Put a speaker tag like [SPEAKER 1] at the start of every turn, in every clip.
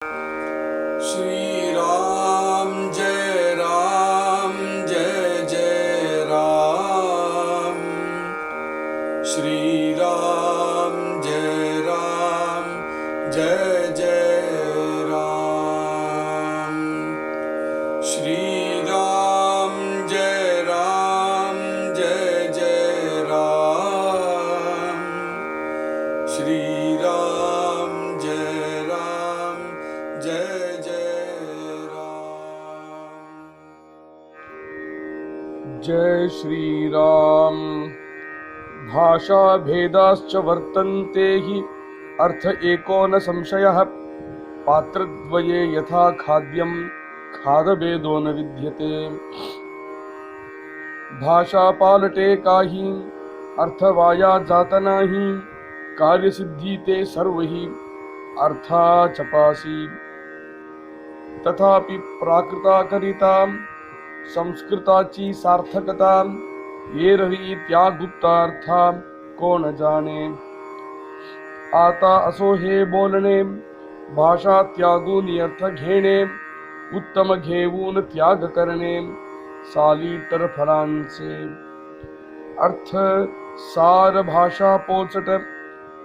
[SPEAKER 1] श्री राम जय जय राम। श्री राम जय जय राम। श्री राम जय जय राम। श्री राम जय जय राम।
[SPEAKER 2] जय श्री राम। भाषा भेदाश्च वर्तन्ते हि अर्थ एको न संशयः। पात्रद्वये यथा खाद्यं खादभेदो न विद्यते। भाषा पालटे काही अर्थ वाया जात नाही। कार्यसिद्धी ते सर्व ही अर्था चपासी। तथापि प्राकृता करिता संस्कृताची सार्थकता येरवी त्या गुप्तार्था कोण जाणे। आता असो हे बोलणे भाषा त्यागून अर्थ घेणे उत्तम घेऊन त्याग करणे साली तर फलांचे। अर्थ सार भाषा पोचट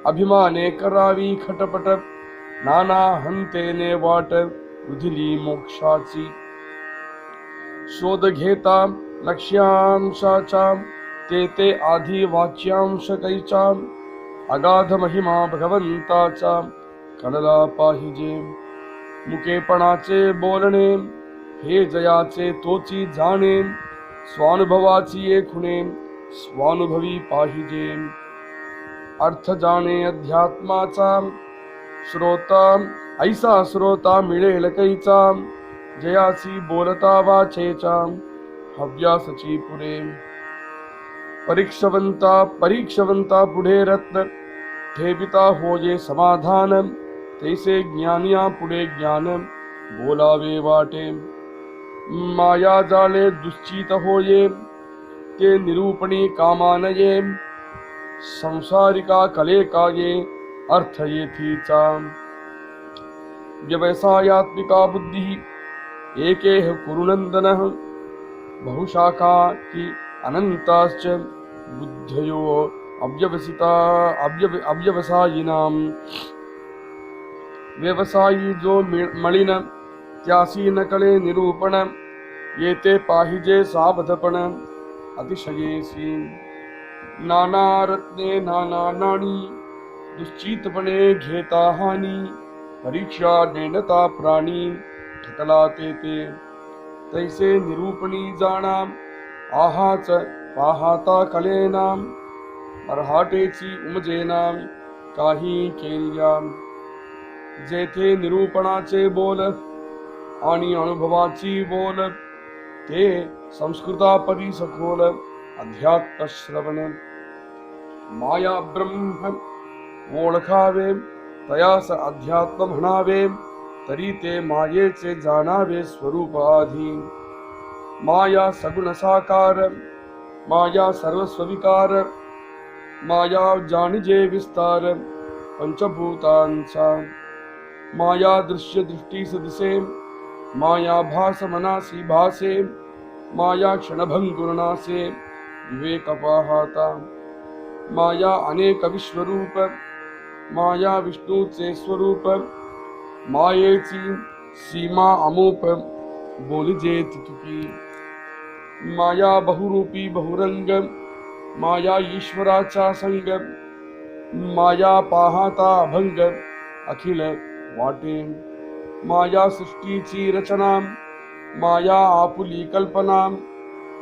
[SPEAKER 2] अभिमाने करावी खटपट नाना हंतेने वाट रुधिली मोक्षाची। शोध घेता लक्ष्यांशाचा ते आधी वाच्यांश कैचा अगाध महिमा भगवंताचा कळला पाहिजे। मुकेपणाचे बोलणे हे जयाचे तोची जाणे स्वानुभवाची ये खुणे स्वानुभवी पाहिजे। अर्थ जाणे अध्यात्माचा श्रोता ऐसा श्रोता मिळेल कैचा जयाची बोलता वाचेचा हव्यासची पुढे। परीक्षवंता पुढे रत्न ठेविता होये समाधान तैसे ज्ञानिया पुढे ज्ञान बोलावे वाटे। माया जाळे दुश्चित होये ते निरूपणी कामानये संसारिका कले काये अर्थ येथीचा। व्यवसायात्मिका बुद्धी एकेह कुरुनंदनः बहुशाखा हि अनंताश्च बुद्धयो अव्यवसायिनां। व्यवसायी जो मळीन त्यासी नकळे निरूपण येते पाहिजे सावधपण अतिशयेसी। नाना रत्ने नाना नाणी दुश्चितपणे घेता हानी परीक्षा नेणता प्राणी ठकला ते तैसे निरूपणी जाणा आहाच पाहता कलेना मरहाटेची उमजेना काही केल्या। जेथे निरूपणाचे बोल आणि अनुभवाची बोल ते संस्कृतापरी सखोल अध्यात्म श्रवण। माया ब्रह्म ओळखावे तयास अध्यात्म म्हणावे तरी ते मायेचे जाणावे स्वरूप आधी। माया सगुण साकार माया सर्वस्वविकार माया जाणिजे विस्तार पंचभूतांचा। माया दृश्य दृष्टीस दिसे माया भास मनासी भासे माया क्षणभंगुरनासे विवेक पाहता। माया अनेक विश्वरूप माया विष्णूचे स्वरूप मायेची सीमा अमूप बोलिजे तितुकी। माया बहुरूपी बहुरंग माया ईश्वराचा संग माया पाहता अभंग अखिल वाटे। माया सृष्टीची रचना माया आपुली कल्पना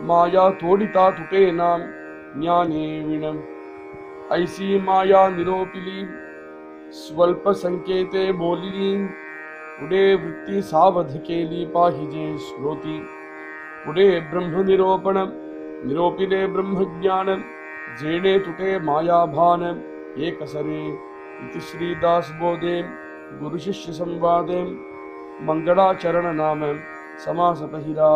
[SPEAKER 2] माया तोडिता तुटेना ज्ञाने विण। ऐसी माया निरोपिली स्वल्प संकेते बोलिली पुढे वृत्ती सावध केली पाहिजे श्रोती। पुढे ब्रह्मनिरोपण निरोपिले ब्रह्मज्ञान जेणे तुटे मायाभान एकसरे। इति श्रीदासबोधे गुरुशिष्य संवादे मंगलाचरण नाम समास पहिला।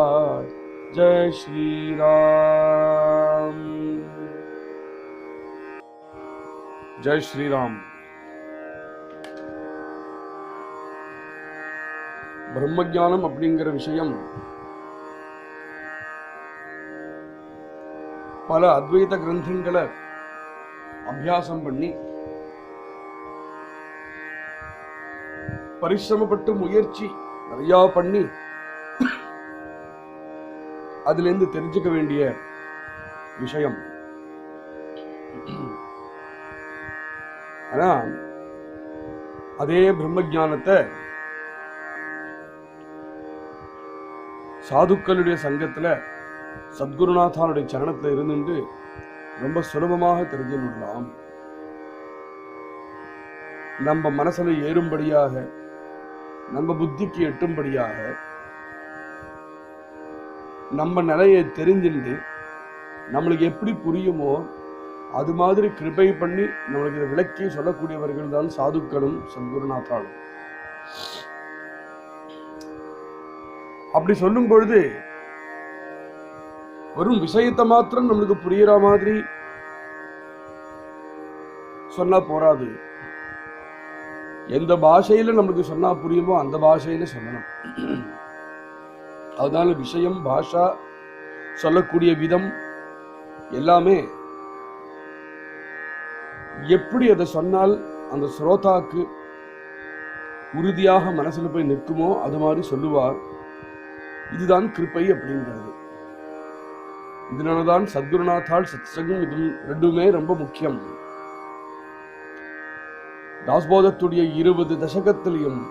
[SPEAKER 2] जय श्री राम। जय श्री राम। பிரம்மஞானம் அப்படிங்கிற விஷயம் பல அத்வைத கிரந்தங்களை அபியாசம் பண்ணி பரிசிரமப்பட்டு முயற்சி நிறைய பண்ணி அதுல இருந்து தெரிஞ்சுக்க வேண்டிய விஷயம். ஆனா அதே பிரம்ம ஞானத்தை சாதுக்களுடைய சங்கத்துல சத்குருநாதனுடைய சரணத்துல இருந்துட்டு ரொம்ப சுலபமாக தெரிஞ்சுடலாம். நம்ம மனசுல ஏறும்படியாக, நம்ம புத்திக்கு எட்டும்படியாக நம்ம நிலையை தெரிஞ்சுட்டு நம்மளுக்கு எப்படி புரியுமோ அது மாதிரி கிருபை பண்ணி நம்மளுக்கு இதை விளக்கி சொல்லக்கூடியவர்கள் தான் சாதுக்களும் சத்குருநாதாலும். அப்படி சொல்லும் பொழுது வெறும் விஷயத்தை மாத்திரம் நம்மளுக்கு புரியுற மாதிரி சொன்னா போராது. எந்த பாஷையில நம்மளுக்கு சொன்னா புரியுமோ அந்த பாஷையில சொல்லணும். அதனால விஷயம், பாஷா, சொல்லக்கூடிய விதம் எல்லாமே எப்படி அதை சொன்னால் அந்த ஸ்ரோதாக்கு உறுதியாக மனசுல போய் நிற்குமோ அது மாதிரி சொல்லுவார். இதுதான் கிருப்பை அப்படிங்கிறது. இதனாலதான் சத்குருநாதால் சத்சங்கம் இது ரெண்டுமே ரொம்ப முக்கியம். தாஸ்போதத்துடைய 20 தசகத்திலையும்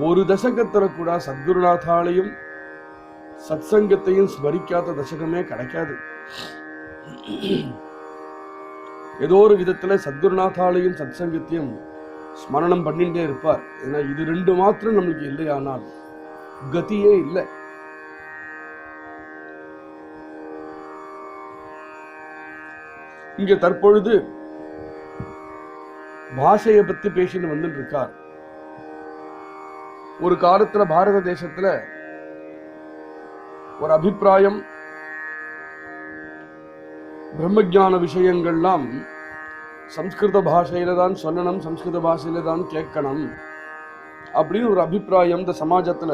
[SPEAKER 2] ஒரு தசகத்துல கூட சத்குருநாதாலையும் சத்சங்கத்தையும் ஸ்மரிக்காத தசகமே கிடைக்காது. ஏதோ ஒரு விதத்துல சத்குருநாதாலையும் சத்சங்கத்தையும் ஸ்மரணம் பண்ணிட்டே இருப்பார். ஏன்னா இது ரெண்டு மாத்திரம் நம்மளுக்கு இல்லையானால் கதியே இல்லை. இங்க தற்பொழுது பாஷையை பத்தி பேசின்னு வந்துட்டு இருக்கார். ஒரு காலத்துல பாரத தேசத்துல ஒரு அபிப்பிராயம், பிரம்மஞான விஷயங்கள்லாம் சம்ஸ்கிருத பாஷையில தான் சொல்லணும், சம்ஸ்கிருத பாஷையில தான் கேட்கணும் அப்படின்னு ஒரு அபிப்பிராயம் இந்த சமாஜத்துல.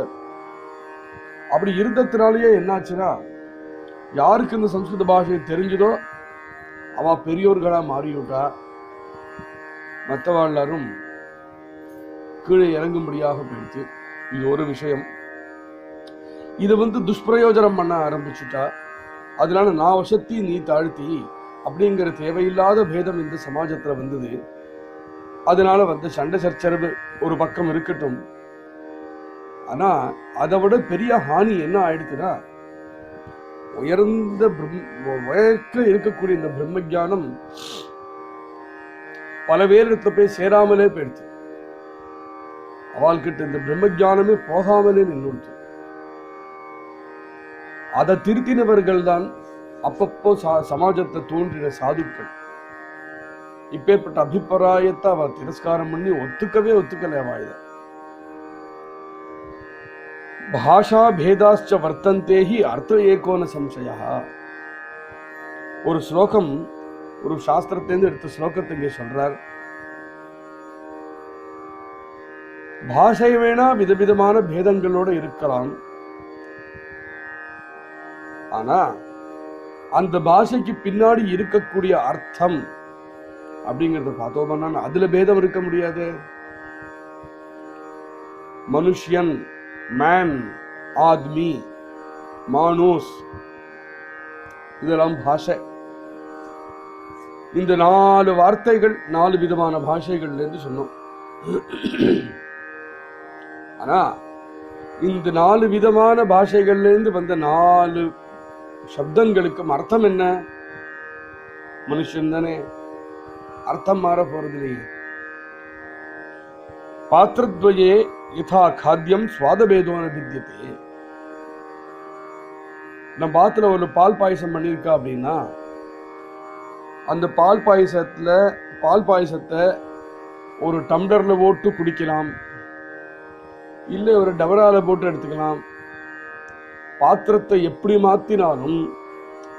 [SPEAKER 2] அப்படி இருந்ததுனாலேயே என்னாச்சுன்னா, யாருக்கு இந்த சம்ஸ்கிருத பாஷை தெரிஞ்சதோ அவ பெரியோர்களா மாறிவிட்டா, மற்றவா எல்லாரும் கீழே இறங்கும்படியாக போயிடுச்சு. இது ஒரு விஷயம். இது துஷ்பிரயோஜனம் பண்ண ஆரம்பிச்சுட்டா, அதனால நான் வசத்தி நீ தாழ்த்தி அப்படிங்கிற தேவையில்லாத பேதம் இந்த சமாஜத்துல வந்தது. அதனால சண்டை சச்சரவு ஒரு பக்கம் இருக்கட்டும். ஆனா அதை விட பெரிய ஹானி என்ன ஆயிடுச்சுன்னா, உயர்ந்த உயர்க்க இருக்கக்கூடிய இந்த பிரம்மஞானம் பல பேரிடத்துல போய் சேராமலே போயிடுச்சு. அவள்கிட்ட இந்த பிரம்மஞானமே போகாமலே நின்றுடுச்சு. அதை திருத்தினவர்கள் தான் அப்பப்போ சமாஜத்தை தோன்றின சாதுக்கள். இப்பேற்பட்ட அபிப்பிராயத்தை அவ திரஸ்காரம் பண்ணி ஒத்துக்கல. அவ பாஷா பேதாச்ச வர்த்தந்தேஹி அர்த்த ஏகோன சம்சயா. ஒரு ஸ்லோகம், ஒரு சாஸ்திரத்திலிருந்து எடுத்த ஸ்லோகத்தை இங்கே சொல்றார். பாஷை வேணா விதவிதமான பேதங்களோட இருக்கலாம். ஆனா அந்த பாஷைக்கு பின்னாடி இருக்கக்கூடிய அர்த்தம் அப்படிங்கறத பார்த்தோம்னா அதுல பேதம் இருக்க முடியாது. மனுஷியன், மேன், ஆத்மி, மானூஸ், இதெல்லாம் பாஷை. இந்த 4 வார்த்தைகள் 4 விதமான பாஷைகள்ல இருந்து சொன்னோம். ஆனா இந்த 4 விதமான பாஷைகள்ல இருந்து வந்த 4 சப்தங்களுக்கும் அர்த்தம் என்ன? மனுஷன் தானே, அர்த்தம் மாற போறது இல்லையே. பாத்திரத்வயே யதா காத்தியம் சுவாதபேதோன வித்யதே. நம்ம பாத்திர ஒரு பால் பாயசம் பண்ணியிருக்கா அப்படின்னா, அந்த பால் பாயசத்தை ஒரு டம்ளர்ல போட்டு குடிக்கலாம், இல்லை ஒரு டவரால போட்டு எடுத்துக்கலாம். பாத்திரத்தை எப்படி மாத்தினாலும்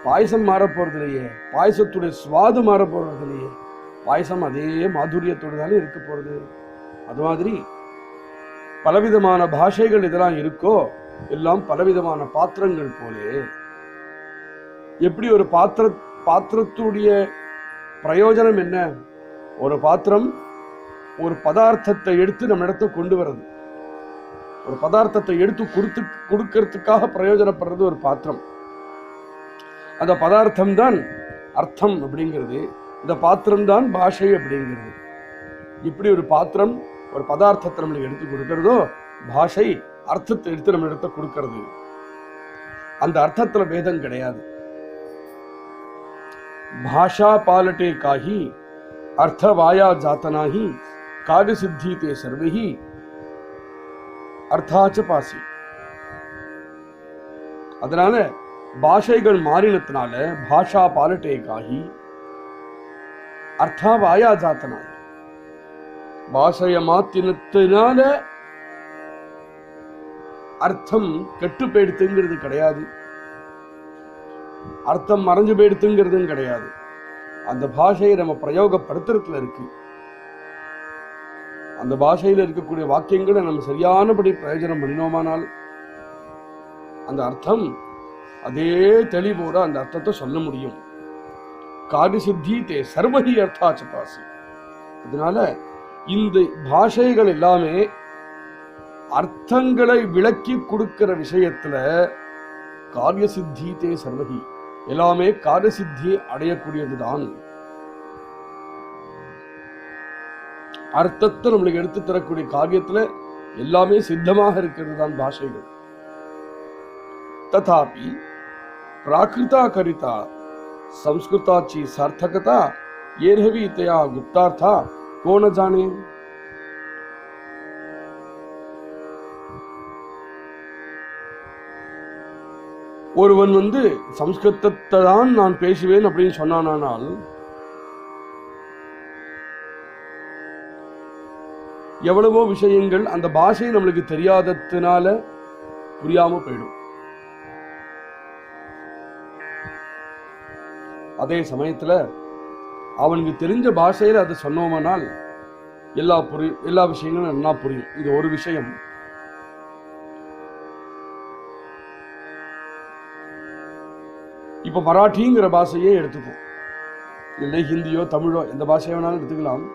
[SPEAKER 2] பாயசம் மாற போறது இல்லையே, பாயசத்துடைய சுவாது மாற போறது இல்லையே. பாயசம் அதே மாதுரியத்தோடு தானே இருக்க போறது. அது மாதிரி பலவிதமான பாஷைகள் இதெல்லாம் இருக்கோ, எல்லாம் பலவிதமான பாத்திரங்கள் போலே. எப்படி ஒரு பாத்திரத்துடைய பிரயோஜனம் என்ன? ஒரு பாத்திரம் ஒரு பதார்த்தத்தை எடுத்து நம்ம இடத்த கொண்டு வர்றது, ஒரு பதார்த்தத்தை எடுத்து கொடுக்கறதுக்காக பிரயோஜனப்படுறது ஒரு பாத்திரம். அந்த பதார்த்தம் தான் அர்த்தம் அப்படிங்கிறது, இந்த பாத்திரம் தான் பாஷை அப்படிங்கிறது. இப்படி ஒரு பாத்திரம் ஒரு பதார்த்தத்தை நம்மளுக்கு எடுத்து கொடுக்கறதோ, பாஷை அர்த்தத்தை எடுத்து நம்ம இடத்த கொடுக்கறது. அந்த அர்த்தத்துல பேதம் கிடையாது. பாஷா பாலட்டே காஹி அர்த்த வாயா ஜாத்தனாஹி கார்ய சித்தி தே சர்வஹி அர்த்தாச்ச பாசி. அதனால பாஷைகள் மாறினத்தினால பாஷா பாலட்டே காஹி அர்த்தா வாயா ஜாத்தனாஹி, பாஷைய மாத்தினத்தினால அர்த்தம் கெட்டு போயிடுத்துங்கிறது கிடையாது, அர்த்தம் மறைஞ்சு போயிடுத்துங்கிறதும் கிடையாது. அந்த பாஷையை நம்ம பிரயோகப்படுத்துறதுல இருக்கு. அந்த பாஷையில இருக்கக்கூடிய வாக்கியங்களை நம்ம சரியானபடி பிரயோஜனம் பண்ணினோமானால் அந்த அர்த்தம் அதே தெளிவோட அந்த அர்த்தத்தை சொல்ல முடியும். கார்ய சித்தி தே சர்வஹி அர்த்தாச்ச பாசி. அதனால இந்த பாஷைகள் எல்லாமே அர்த்தங்களை விளக்கி கொடுக்கிற விஷயத்துல கார்ய சித்தி தே சர்வஹி, எல்லாமே கார்ய சித்தி அடையக்கூடியதுதான். அர்த்தத்தை நம்மளுக்கு எடுத்து தரக்கூடிய காரியத்துல எல்லாமே சித்தமாக இருக்கிறது தான் பாஷைகள். ததாபி பிராகிருதா கரிதா சம்ஸ்கிருதாச்சி சார்த்தகதா ஏர்ஹவி தயா குப்தார்த்தா கோன ஜானே. ஒருவன் சம்ஸ்கிருதத்தை தான் நான் பேசுவேன் அப்படின்னு சொன்னானால் எவ்வளவோ விஷயங்கள் அந்த பாஷை நம்மளுக்கு தெரியாததுனால புரியாம போயிடும். அதே சமயத்துல அவனுக்கு தெரிஞ்ச பாஷையில அதை சொன்னோமானால் எல்லா விஷயங்களும் நல்லா புரியும். இது ஒரு விஷயம். இப்ப மராட்டிங்கிற பாஷையே எடுத்துக்கும், இல்லை ஹிந்தியோ தமிழோ எந்த பாஷையோ வேணாலும் எடுத்துக்கலாம்.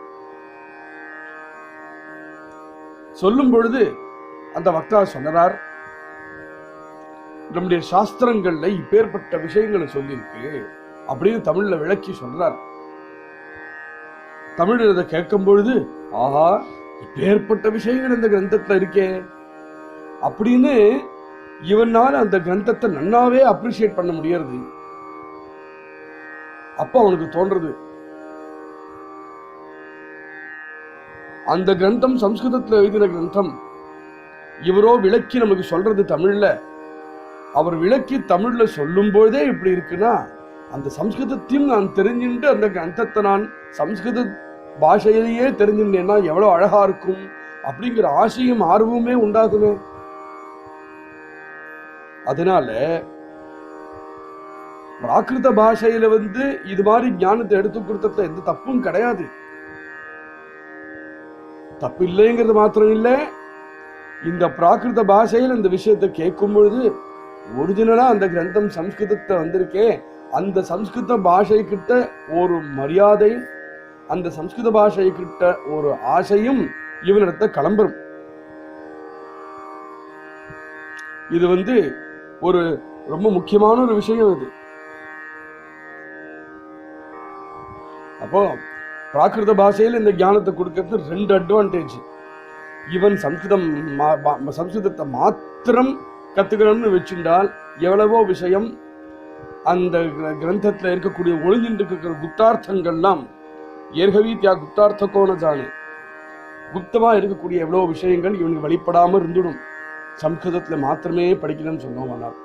[SPEAKER 2] சொல்லும் பொழுது அந்த வக்தா சொன்னார், நம்முடைய சாஸ்திரங்கள்ல இப்பேற்பட்ட விஷயங்களை சொல்லியிருக்கு அப்படின்னு தமிழ்ல விளக்கி சொல்றார். தமிழ் இதை கேட்கும் பொழுது ஆஹா இப்பேற்பட்ட விஷயங்கள் இந்த கிரந்தத்துல இருக்கே அப்படின்னு இவனால அந்த கிரந்தத்தை நன்னாவே அப்ரிஷியேட் பண்ண முடியாது. அப்ப அவனுக்கு தோன்றது, அந்த கிரந்தம் சம்ஸ்கிருதத்துல எழுதின கிரந்தம், இவரோ விளக்கி நமக்கு சொல்றது தமிழ்ல. அவர் விளக்கி தமிழ்ல சொல்லும் போதே இப்படி இருக்குன்னா அந்த சம்ஸ்கிருதத்தையும் நான் தெரிஞ்சுட்டு அந்த கிரந்தத்தை நான் சம்ஸ்கிருத பாஷையிலேயே தெரிஞ்சுட்டேன்னா எவ்வளவு அழகா இருக்கும் அப்படிங்கிற ஆசையும் ஆர்வமே உண்டாகுமே. அதனால பிராகிருத பாஷையில இது மாதிரி ஞானத்தை எடுத்து கொடுத்தது எந்த தப்பும் கிடையாது. தப்பு இல்லைங்கிறது மாத்திரம் இல்லை, இந்த பிராகிருத பாஷையில் இந்த விஷயத்தை கேட்கும் பொழுது ஒரிஜினலா அந்த கிரந்தம் சம்ஸ்கிருதத்தை வந்திருக்கே, அந்த சம்ஸ்கிருத பாஷை கிட்ட ஒரு மரியாதையும் அந்த சம்ஸ்கிருத பாஷை கிட்ட ஒரு ஆசையும் இவனிடத்த கிளம்பும். இது ஒரு ரொம்ப முக்கியமான ஒரு விஷயம். இது அப்போ பிராகிருத பாஷையில் இந்த ஞானத்தை கொடுக்கிறது ரெண்டு அட்வான்டேஜ். இவன் சம்ஸ்கிருதத்தை மாத்திரம் கத்துக்கணும்னு வச்சுட்டால் எவ்வளவோ விஷயம் அந்த கிரந்தத்துல இருக்கக்கூடிய ஒளிஞ்சிட்டு இருக்கிற குப்தார்த்தங்கள்லாம் ஏற்கவி தியா குப்தார்த்த கோண ஜானே, குப்தமா இருக்கக்கூடிய எவ்வளவு விஷயங்கள் இவனுக்கு வெளிப்படாம இருந்துடும் சம்ஸ்கிருதத்துல மாத்திரமே படிக்கலன்னு சொன்னோம்னால்.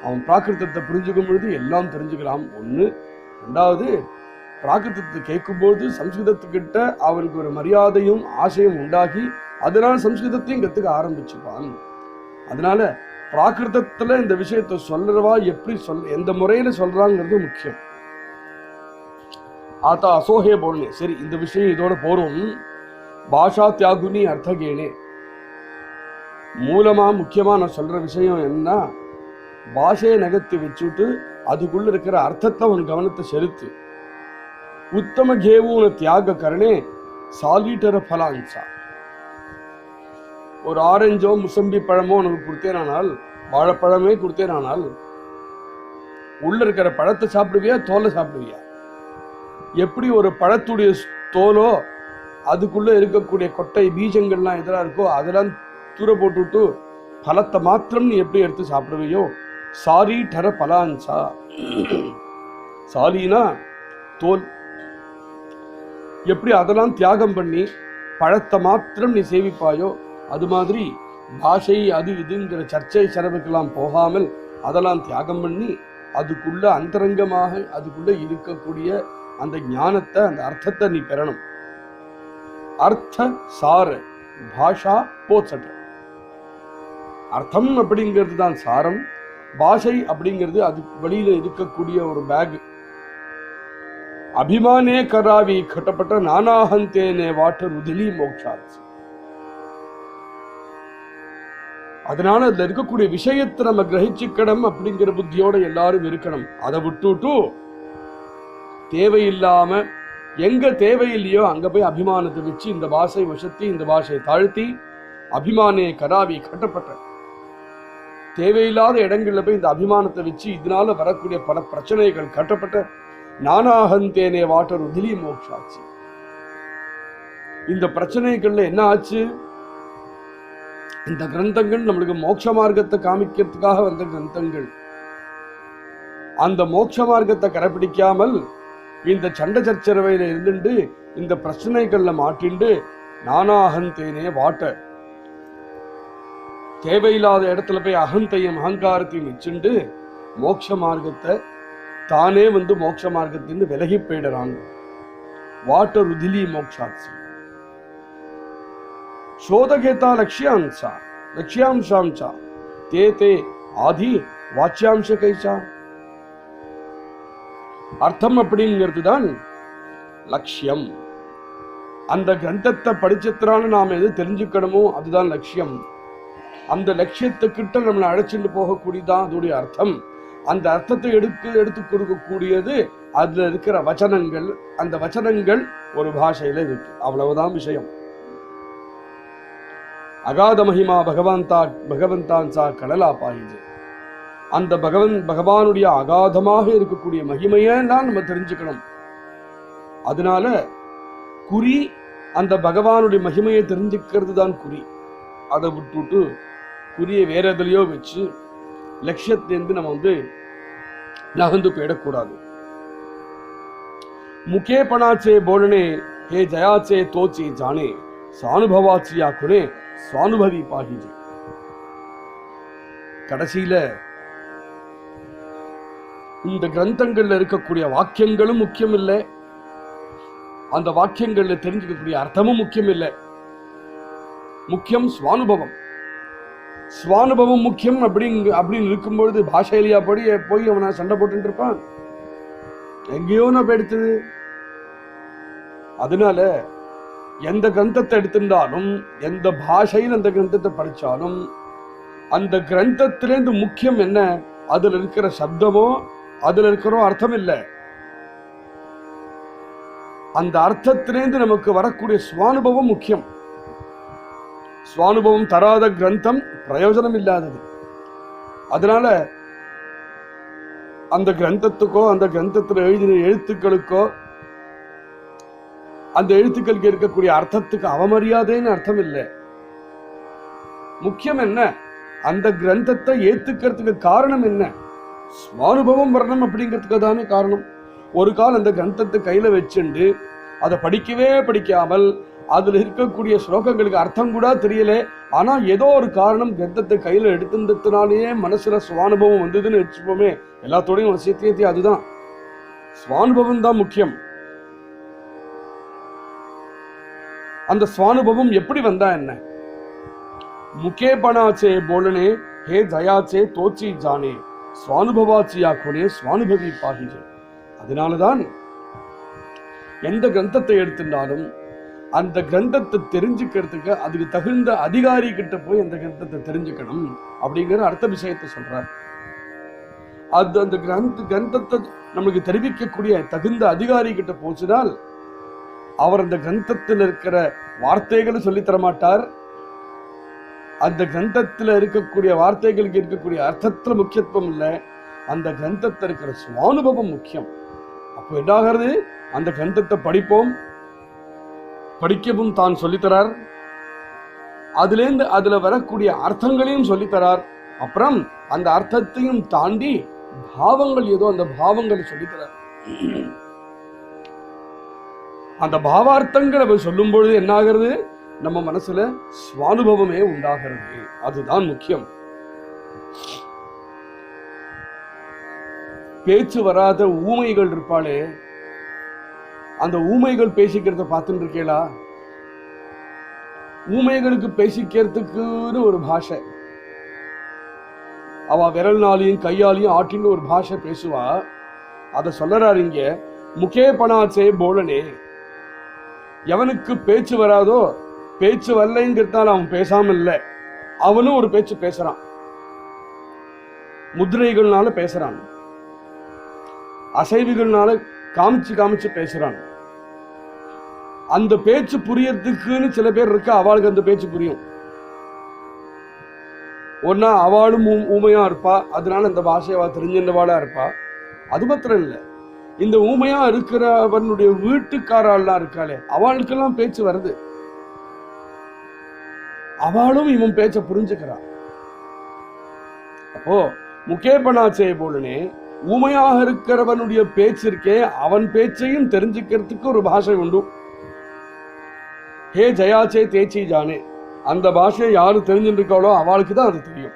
[SPEAKER 2] அவன் பிராகிருதத்தை புரிஞ்சுக்கும் பொழுது எல்லாம் தெரிஞ்சுக்கலாம் ஒண்ணு. ரெண்டாவது, பிராகிருதத்தை கேட்கும்போது சம்ஸ்கிருதத்துக்கிட்ட அவனுக்கு ஒரு மரியாதையும் ஆசையும் உண்டாகி அதனால சம்ஸ்கிருதத்தையும் கத்துக்க ஆரம்பிச்சுப்பான். அதனால பிராகிருதத்துல இந்த விஷயத்தை சொல்றவா எப்படி எந்த முறையில சொல்றாங்கிறது முக்கியம். ஆத்தா அசோகே போடணும். சரி, இந்த விஷயம் இதோட போறோம். பாஷா தியாகுனி அர்த்தகேனே. மூலமா முக்கியமா நான் சொல்ற விஷயம் என்ன, பாஷையை நகர்த்தி வச்சுட்டு அதுக்குள்ள இருக்கிற அர்த்தத்தை உன் கவனத்தை செலுத்து. உத்தம கேவூன தியாக கரணே சாலிட்டர பலான்சா. ஒரு ஆரஞ்சோ முசம்பி பழமோ உனக்கு கொடுத்தேனானால், வாழைப்பழமே கொடுத்தேனானால், உள்ள இருக்கிற பழத்தை சாப்பிடுவியா தோலை சாப்பிடுவியா? எப்படி ஒரு பழத்துடைய தோலோ அதுக்குள்ள இருக்கக்கூடிய கொட்டை பீஜங்கள்லாம் எதெல்லாம் இருக்கோ அதெல்லாம் தூர போட்டுவிட்டு பழத்தை மாத்திரம் நீ எப்படி எடுத்து சாப்பிடுவியோ, சாரி டர பலான்சா. சாலினா தோல். எப்படி அதெல்லாம் தியாகம் பண்ணி பழத்தை மாத்திரம் நீ சேவிப்பாயோ, அது மாதிரி பாஷை அது இதுங்கிற சர்ச்சை செலவுக்கெல்லாம் போகாமல் அதெல்லாம் தியாகம் பண்ணி அதுக்குள்ள அந்தரங்கமாக அதுக்குள்ள இருக்கக்கூடிய அந்த ஞானத்தை, அந்த அர்த்தத்தை நீ பெறணும். அர்த்த சார பாஷா போச்சட்ட. அர்த்தம் அப்படிங்கிறது தான் சாரம், பாஷை அப்படிங்கிறது அது வெளியில இருக்கக்கூடிய ஒரு பேக். அபிமானே கராவி கட்டப்பட்ட நானாஹந்தேனே வாட்டர் உதிலி மோக்ஷாத். அதனால அதுல இருக்கக்கூடிய விஷயத்தை நம்ம கிரகிச்சுக்கணும் அப்படிங்கிற புத்தியோட எல்லாரும் இருக்கணும். அதை விட்டுட்டு தேவையில்லாம எங்க தேவையில்லையோ அங்க போய் அபிமானத்தை வச்சு இந்த பாஷை வசத்தி இந்த பாஷையை தாழ்த்தி அபிமானே கராவி கட்டப்பட்ட தேவையில்லாத இடங்கள்ல போய் இந்த அபிமானத்தை வச்சு இதனால வரக்கூடிய பல பிரச்சனைகள் கட்டப்பட்ட நானாஹந்தேனே வாட்டர் உதிலி மோக்ஷாட்சி. இந்த பிரச்சனைகள்ல என்ன ஆச்சு? இந்த கிரந்தங்கள் நம்மளுக்கு மோட்ச மார்க்கத்தை காமிக்கிறதுக்காக வந்த கிரந்தங்கள். அந்த மோட்ச மார்க்கத்தை கடைபிடிக்காமல் இந்த சண்டை சச்சரவையில இருந்துட்டு இந்த பிரச்சனைகள்ல மாட்டிண்டு நானாஹந்தேனே வாட்ட தேவையில்லாத இடத்துல போய் அகந்தையும் அகங்காரத்தையும் வச்சுண்டு மோட்ச மார்க்கத்தை தானே மோட்ச மார்க்கத்திலிருந்து விலகி போயிடுறாங்க. வாட்டர் உதிலி மோக்ஷாட்சி. சோதகேதா லட்சியாம்சா லட்சியாம்சாம்சா தே தே ஆதி வாச்சியாம்ச கைச்சா. அர்த்தம் அப்படிங்கிறது தான் லட்சியம். அந்த கிரந்தத்தை படிச்சதுனால நாம எது தெரிஞ்சுக்கணுமோ அதுதான் லட்சியம். அந்த லட்சியத்துக்கிட்ட நம்மளை அழைச்சிட்டு போகக்கூடியதான் அதோடைய அர்த்தம். அந்த அர்த்தத்தை எடுத்து கொடுக்கக்கூடியது அதுல இருக்கிற வச்சனங்கள். அந்த வச்சனங்கள் ஒரு பாஷையில இருக்கு, அவ்வளவுதான் விஷயம். அகாத மகிமா பகவந்தான் சா கடலா பாயிஜே. அந்த பகவானுடைய அகாதமாக இருக்கக்கூடிய மகிமையெல்லாம் நம்ம தெரிஞ்சுக்கணும். அதனால குறி அந்த பகவானுடைய மகிமையை தெரிஞ்சுக்கிறது தான் குறி. அதை விட்டுட்டு குறியை வேற எதுலையோ வச்சு லட்சியத்திலிருந்து நம்ம நகர்ந்து போயிடக்கூடாது. முகே பணாச்சே போலனே ஹே ஜயாச்சே தோச்சி ஜானே சானுபவாச்சியா குனே சுவானுபவி பாகிஜி. கடைசியில இந்த கிரந்தங்கள்ல இருக்கக்கூடிய வாக்கியங்களும் முக்கியம் இல்லை, அந்த வாக்கியங்கள்ல தெரிஞ்சுக்கக்கூடிய அர்த்தமும் முக்கியம் இல்லை. முக்கியம் சுவானுபவம். சுவானுபவம் முக்கியம் அப்படின்னு இருக்கும்பொழுது பாஷையிலையா போய் அவனை சண்டை போட்டு இருப்பான், எங்கேயோ நான் எடுத்தது. அதனால எந்த கிரந்தத்தை எடுத்திருந்தாலும் எந்த பாஷையில் அந்த கிரந்தத்தை படிச்சாலும் அந்த கிரந்தத்திலேருந்து முக்கியம் என்ன, அதுல இருக்கிற சப்தமோ அதுல இருக்கிற அர்த்தம் இல்லை, அந்த அர்த்தத்திலேருந்து நமக்கு வரக்கூடிய சுவானுபவம் முக்கியம். சுவானுபவம் தராத கிரந்தம் பிரயோஜனம் இல்லாதது. அதனால அந்த கிரந்தத்துக்கோ அந்த கிரந்தத்தில் எழுதின எழுத்துக்களுக்கோ அந்த எழுத்துக்களுக்கு இருக்கக்கூடிய அர்த்தத்துக்கு அவமரியாதைன்னு அர்த்தம் இல்லை. முக்கியம் என்ன, அந்த கிரந்தத்தை ஏத்துக்கிறதுக்கு காரணம் என்ன, சுவானுபவம் வரணும் அப்படிங்கிறதுக்கு தானே காரணம். ஒரு கால் அந்த கிரந்தத்தை கையில வச்சுண்டு அதை படிக்கவே படிக்காமல் அதுல இருக்கக்கூடிய ஸ்லோகங்களுக்கு அர்த்தம் கூட தெரியல, ஆனா ஏதோ ஒரு காரணம் கிரந்தத்தை கையில எடுத்துனாலேயே மனசுல சுவானுபவம் வந்ததுன்னு வச்சுப்போமே, எல்லாத்தோடையும் வசியத்தையும் அதுதான் சுவானுபவம் தான் முக்கியம். அந்த சுவானுபவம் எப்படி வந்தா என்ன, முகே பணாச்சே போலனே ஹே ஜயாச்சே தோச்சி ஜானே சுவானுபவாச்சியா கொனே சுவானுபவி பாகிஜே. அதனாலதான் எந்த கிரந்தத்தை எடுத்திருந்தாலும் அந்த கிரந்தத்தை தெரிஞ்சுக்கிறதுக்கு அதுக்கு தகுந்த அதிகாரி கிட்ட போய் அந்த கிரந்தத்தை தெரிஞ்சுக்கணும் அப்படிங்கிற அர்த்த விஷயத்தை சொல்றார். அது அந்த கிரந்தத்தை நம்மளுக்கு தெரிவிக்கக்கூடிய தகுந்த அதிகாரி கிட்ட போச்சுனால் அவர் அந்த கிரந்தத்தில் இருக்கிற வார்த்தைகளை சொல்லித்தர மாட்டார். அந்த கிரந்தத்தில் இருக்கக்கூடிய வார்த்தைகளுக்கு இருக்கக்கூடிய அர்த்தத்துல முக்கியத்துவம் இல்லை, அந்த கிரந்தத்தில் இருக்கிற சுவானுபவம் முக்கியம். அப்போ என்னாகிறது, அந்த கிரந்தத்தை படிப்போம், படிக்கவும் தான் சொல்லித்தரார், அதுலேருந்து அதுல வரக்கூடிய அர்த்தங்களையும் சொல்லித்தரார். அப்புறம் அந்த அர்த்தத்தையும் தாண்டி பாவங்கள் ஏதோ அந்த பாவங்களை சொல்லித்தரார். அந்த பாவார்த்தங்களை சொல்லும் பொழுது என்ன ஆகிறது, நம்ம மனசுல சுவானுபவமே உண்டாகிறது. அதுதான் முக்கியம். பேச்சு வராத ஊமைகள் இருப்பாளே, அந்த ஊமைகள் பேசிக்கிறத பார்த்துட்டு இருக்கேளா? ஊமைகளுக்கு பேசிக்கிறதுக்குன்னு ஒரு பாஷை, அவ விரல்னாலையும் கையாலையும் ஆட்டின்னு ஒரு பாஷை பேசுவா. அத சொல்லறாரு இங்க, முகே பணாச்சே போலனே. எவனுக்கு பேச்சு வராதோ, பேச்சு வரலைங்கிறதால அவன் பேசாம இல்லை, அவனும் ஒரு பேச்சு பேசுறான், முதிரைகள்னால பேசுறான், அசைவுகள்னால காமிச்சு காமிச்சு பேசுறான். அந்த பேச்சு புரியறதுக்குன்னு சில பேர் இருக்க, அவளுக்கு அந்த பேச்சு புரியும். ஒன்னா அவளும் ஊமையா இருப்பா, அதனால இந்த பாஷையை தெரிஞ்சின்றவாளா இருப்பா. அது மாத்திரம் இல்லை, இந்த ஊமையா இருக்கிறவனுடைய வீட்டுக்காரெல்லாம் இருக்காளே, அவளுக்கெல்லாம் பேச்சு வருது, அவளும் இவன் பேச்ச புரிஞ்சுக்கிறான். அப்போ முகேபனாச்சே போலனே, ஊமையாக இருக்கிறவனுடைய பேச்சு இருக்கே, அவன் பேச்சையும் தெரிஞ்சுக்கிறதுக்கு ஒரு பாஷை உண்டு. ஹே ஜயாச்சே தேச்சி ஜானே, அந்த பாஷையை யாரு தெரிஞ்சுட்டு இருக்காளோ அவளுக்கு தான் அது தெரியும்.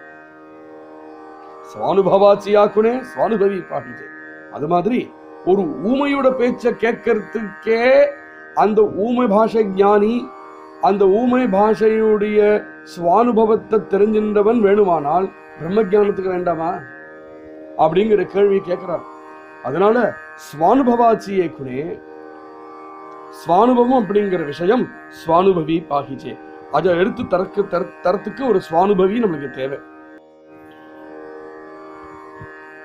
[SPEAKER 2] சுவானுபவாச்சியாக்குனே சுவானுபவி பாகிஜே. அது மாதிரி ஒரு ஊமையோட பேச்சை கேட்கறதுக்கே அந்த ஊமை பாஷை ஞானி, அந்த ஊமை பாஷையுடைய சுவானுபவத்தை தெரிஞ்சின்றவன் வேணுமானால் பிரம்ம ஜானத்துக்கு வேண்டாமா அப்படிங்கிற கேள்வி கேட்கிறார். அதனால சுவானுபவாச்சியே குணே, சுவானுபவம் அப்படிங்கிற விஷயம் சுவானுபவி பாகிஜே. அதை எடுத்து தரத்துக்கு ஒரு சுவானுபவி நம்மளுக்கு தேவை.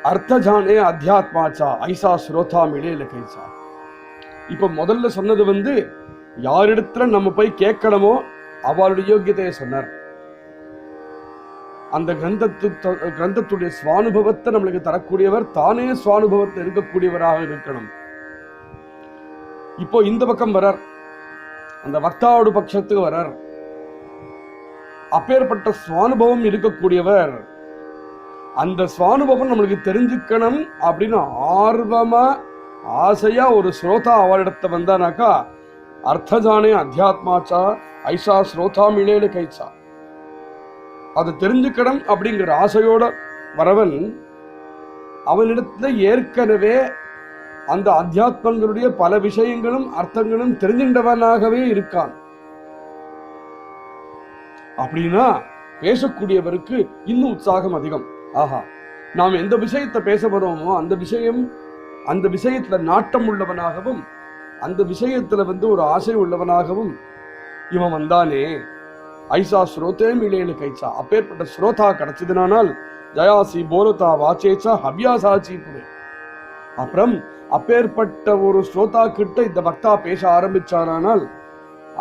[SPEAKER 2] அர்த்தஜானே அத்தியாத்மாச்சா ஐசா ஸ்ரோதா மிளேல கைசா. இப்ப முதல்ல சொன்னது யாரிடத்துல நம்ம போய் கேட்கணுமோ அவளுடைய யோகியதையை சொன்னார். அந்த கிரந்தத்துடைய சுவானுபவத்தை நம்மளுக்கு தரக்கூடியவர் தானே சுவானுபவத்தை இருக்கக்கூடியவராக இருக்கணும். இப்போ இந்த பக்கம் வரார், அந்த வக்தாவோட பட்சத்துக்கு வரார். அப்பேற்பட்ட சுவானுபவம் இருக்கக்கூடியவர், அந்த சுவானுபவம் நம்மளுக்கு தெரிஞ்சுக்கணும் அப்படின்னு ஆர்வமா ஆசையா ஒரு ஸ்ரோதா அவரிடத்தை வந்தானாக்கா, அர்த்தஜானே அத்தியாத்மாச்சா ஐசா ஸ்ரோதா மிளேல கைச்சா, அதை தெரிஞ்சுக்கணும் அப்படிங்கிற ஆசையோட வரவன் அவனிடத்துல ஏற்கனவே அந்த அத்தியாத்மங்களுடைய பல விஷயங்களும் அர்த்தங்களும் தெரிஞ்சின்றவனாகவே இருக்கான். அப்படின்னா பேசக்கூடியவருக்கு இன்னும் உற்சாகம் அதிகம். ஆஹா, நாம் எந்த விஷயத்தை பேச வரோமோ அந்த விஷயத்துல நாட்டம் உள்ளவனாகவும், அந்த விஷயத்துல ஒரு ஆசை உள்ளவனாகவும் இவன் வந்தானே. ஐசா ஸ்ரோதே மிளேல கைச்சா, அப்பேற்பட்ட ஸ்ரோதா கிடைச்சதுனால் ஜயாசி போலதா வாச்சேச்சா ஹவ்யாசாச்சி புரே. அப்புறம் அப்பேற்பட்ட ஒரு ஸ்ரோதா கிட்ட இந்த பக்தா பேச ஆரம்பிச்சானால்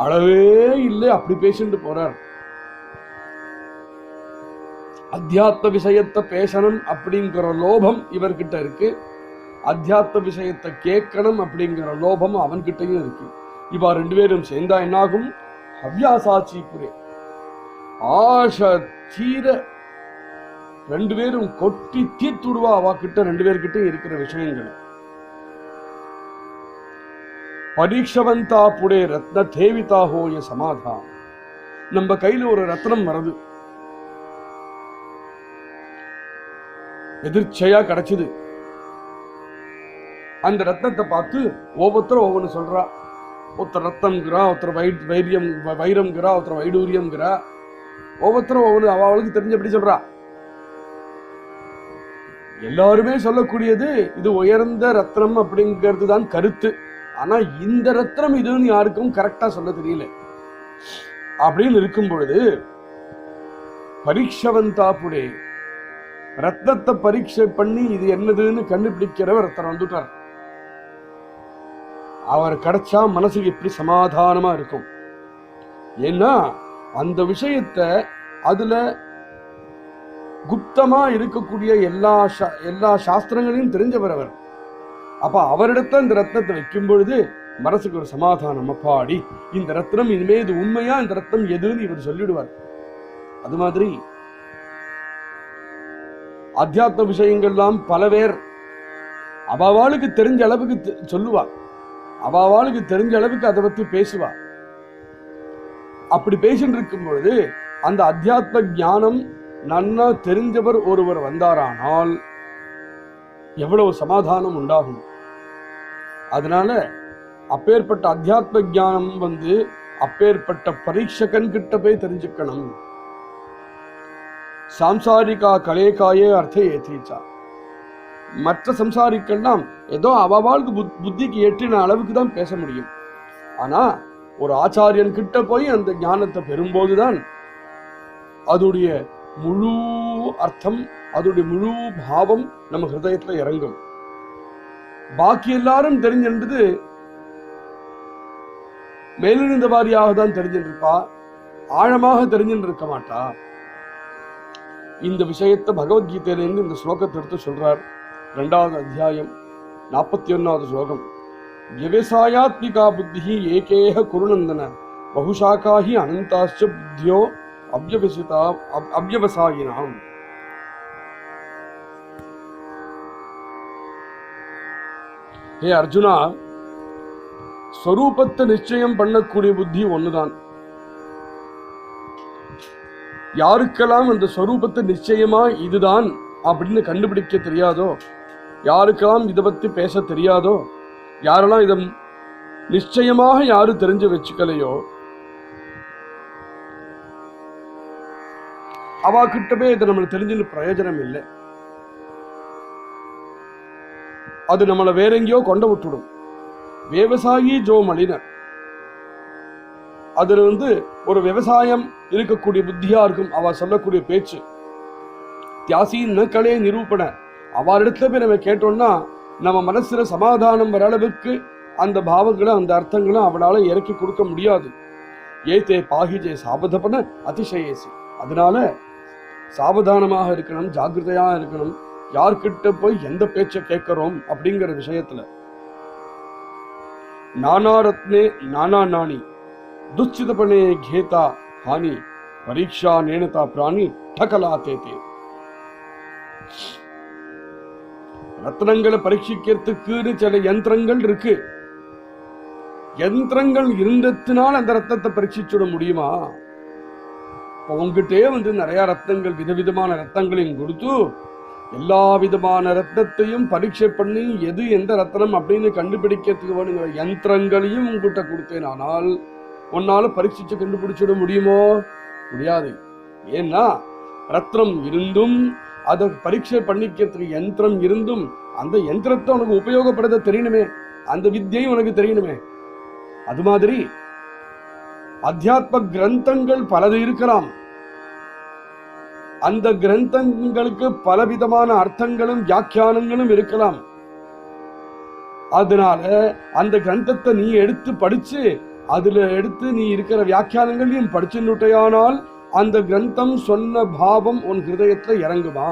[SPEAKER 2] அளவே இல்லை, அப்படி பேசிட்டு போறார். அத்தியாத்ம விஷயத்தை பேசணும் அப்படிங்கிற லோபம் இவர்கிட்ட இருக்கு, அத்தியாத்ம விஷயத்தை கேட்கணும் அப்படிங்கிற லோபம் அவன்கிட்டையும் இருக்கு. இவா ரெண்டு பேரும் சேர்ந்தா என்னாகும், ஹவ்யாசாச்சி புரே, ஆசை தீர ரெண்டு பேரும் கொட்டி தீர்த்துடுவா அவா கிட்ட, ரெண்டு பேர்கிட்ட இருக்கிற விஷயங்கள். பரீட்சவந்தா புடே ரத்ன தேவிதா ஹோய சமாதா. நம்ம கையில ஒரு ரத்னம் வருது, எதிர்ச்சையா கிடைச்சது. அந்த ரத்னத்தை பார்த்து ஒவ்வொருத்தரும் ஒவ்வொன்னு சொல்றா. ஒருத்தர் ரத்தம்ங்கிறா, ஒருத்தர் வைரம்ங்கிறா, ஒருத்தர் வைடூரியம்ங்கிறா. ஒவ்வொருத்தரும் ஒவ்வொரு அவளுக்கு தெரிஞ்சபடி சொல்றா. எல்லாருமே சொல்லக்கூடியது இது உயர்ந்த ரத்னம் அப்படிங்கிறது தான் கருத்து. ஆனா இந்த ரத்னம் இதுன்னு யாருக்கும் கரெக்டா சொல்ல தெரியல. அப்படின்னு இருக்கும் பொழுது பரீட்சவந்தா புடே ரத்னத்தை பரீட்சை பண்ணி இது என்னதுன்னு கண்டுபிடிக்கிறவர் ஒருத்தர் வந்துட்டார். அவர் கிடைச்சா மனசுக்கு எப்படி சமாதானமா இருக்கும். ஏன்னா அந்த விஷயத்த அதுல குப்தமா இருக்கக்கூடிய எல்லா சாஸ்திரங்களையும் தெரிஞ்சவர் அவர். அப்ப அவரிடத்த இந்த ரத்னத்தை வைக்கும் பொழுது மனசுக்கு ஒரு சமாதானம். அப்பாடி இந்த ரத்னம் இனிமே இது உண்மையா, இந்த ரத்னம் எதுன்னு இவர் சொல்லிடுவார். அது மாதிரி அத்தியாத்ம விஷயங்கள்லாம் பல பேர் அவாளுக்கு தெரிஞ்ச அளவுக்கு சொல்லுவா, அவாளுக்கு தெரிஞ்ச அளவுக்கு அதை பத்தி பேசுவா. அப்படி பேசிட்டு இருக்கும் பொழுது அந்த அத்தியாத்ம ஞானம் நன்னா தெரிஞ்சவர் ஒருவர் வந்தாரானால் எவ்வளவு சமாதானம் உண்டாகும். அதனால அப்பேற்பட்ட அத்தியாத்ம ஞானம் அப்பேற்பட்ட பரீட்சகன் கிட்ட போய் தெரிஞ்சுக்கணும். சாம்சாரிகா கலேகாயே அர்த்த ஏதீச்சா. மற்ற சம்சாரிக்கெல்லாம் ஏதோ அவளுக்கு புத்திக்கு எட்டின அளவுக்கு தான் பேச முடியும். ஆனா ஒரு ஆச்சாரியன் கிட்ட போய் அந்த ஞானத்தை பெறும்போதுதான் அதோடைய முழு அர்த்தம், அதோடைய முழு பாவம் நம்ம ஹிருதயத்துல இறங்கும். பாக்கி எல்லாரும் தெரிஞ்சின்றது மேலிருந்த வாரியாக தான் தெரிஞ்சிருப்பா, ஆழமாக தெரிஞ்சுட்டு இருக்க மாட்டா. இந்த விஷயத்தை பகவத்கீதையிலிருந்து இந்த ஸ்லோகத்தை எடுத்து சொல்றார். 2வது அத்தியாயம் 41வது ஸ்லோகம். விவசாயாத்மிகா புத்தி ஏகேஹ குருநந்தன பகுஷாகாஹி அனந்தாஸ்ச புத்தியோ அவ்யவசாயினாம். ஹே அர்ஜுனா, ஸ்வரூபத்தை நிச்சயம் பண்ணக்கூடிய புத்தி ஒண்ணுதான். யாருக்கெல்லாம் அந்த ஸ்வரூபத்தை நிச்சயமா இதுதான் அப்படின்னு கண்டுபிடிக்க தெரியாதோ, யாருக்கெல்லாம் இதை பத்தி பேச தெரியாதோ, யாரெல்லாம் இதை நிச்சயமாக யாரு தெரிஞ்சு வச்சுக்கலையோ அவா கிட்டவே இதை நம்மளுக்கு தெரிஞ்சுன்னு பிரயோஜனம் இல்லை. அது நம்மளை வேற எங்கேயோ கொண்ட விட்டுடும். விவசாயி ஜோ மலினர், அதுல ஒரு விவசாயம் இருக்கக்கூடிய புத்தியா இருக்கும் அவ சொல்லக்கூடிய பேச்சு. தியாசின்னு கலே நிரூபண, அவரிடத்துல போய் நம்ம கேட்டோம்னா நம்ம மனசுல சமாதானம் வர அளவுக்கு அந்த பாவங்களும் அந்த அர்த்தங்களும் அவளால இறக்கி கொடுக்க முடியாது. ஏதே பாகிஜே சாபதப்பன அதிசயேசி. அதனால சாவதானமாக இருக்கணும், ஜாகிரதையா இருக்கணும். யார்கிட்ட போய் எந்த பேச்சை கேட்கிறோம் அப்படிங்கிற விஷயத்துல. நானா ரத்னே நானா நாணி துச்சிதபனே கேதா ஹானி பரீட்சா நேனதா பிராணி டகலா தேதே. ரத்னங்களை பரீட்சிக்கிறதுக்குன்னு சில யந்திரங்கள் இருக்கு. யந்திரங்கள் இருந்ததுனால் அந்த ரத்தத்தை பரீட்சிச்சுட முடியுமா? உங்ககிட்டே நிறைய ரத்தங்கள், விதவிதமான ரத்தங்களையும் கொடுத்து எல்லா விதமான ரத்தத்தையும் பரீட்சை பண்ணி எது எந்த ரத்தனம் அப்படின்னு கண்டுபிடிக்கிறதுக்கு வேணுங்கிற யந்திரங்களையும் உங்ககிட்ட கொடுத்தேன். ஆனால் உன்னால பரீட்சிச்சு கண்டுபிடிச்சிட முடியுமோ? முடியாது. ஏன்னா ரத்னம் இருந்தும் அதை பரீட்சை பண்ணிக்கிறதுக்கு யந்திரம் இருந்தும் அந்த யந்திரத்தை உனக்கு உபயோகப்படுத்த தெரியணுமே, அந்த வித்தியை உனக்கு தெரியணுமே. அது மாதிரி அத்தியாத்ம கிரந்தங்கள் பலது இருக்கலாம். அந்த கிரந்தங்களுக்கு பலவிதமான அர்த்தங்களும் வியாக்கியானங்களும் இருக்கலாம். அதனால அந்த கிரந்தத்தை நீ எடுத்து படிச்சு அதுல எடுத்து நீ இருக்கிற வியாக்கியானங்களையும் படிச்சுட்டானால் அந்த கிரந்தம் சொன்ன பாவம் உன் ஹிருதயத்துல இறங்குமா?